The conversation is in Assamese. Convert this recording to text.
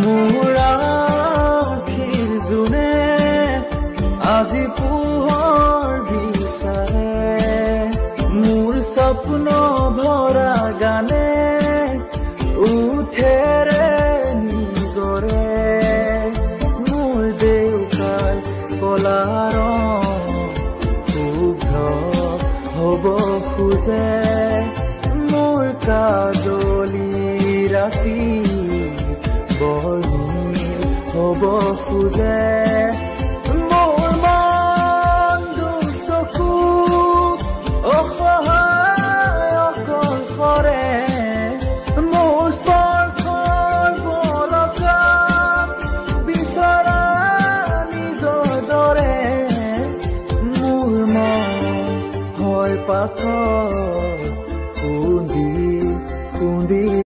মোৰ আখিৰ জোনে আজি পোহৰ বিচাৰে মোৰ স্বপ্ন ভৰা গানে উঠেৰে নিগৰে মোৰ দেউতাৰ কলা ৰং শুভ্ৰ হ'ব খোজে মোৰ কাজলি ৰাতি বৰ্ণিল হ'ব খোজে মোৰ মন দুচকু অসহায় অকলশৰে মোৰ স্পৰ্শৰ বলকা বিচৰা নিজৰ দৰে মোৰ মন হয় পাথৰ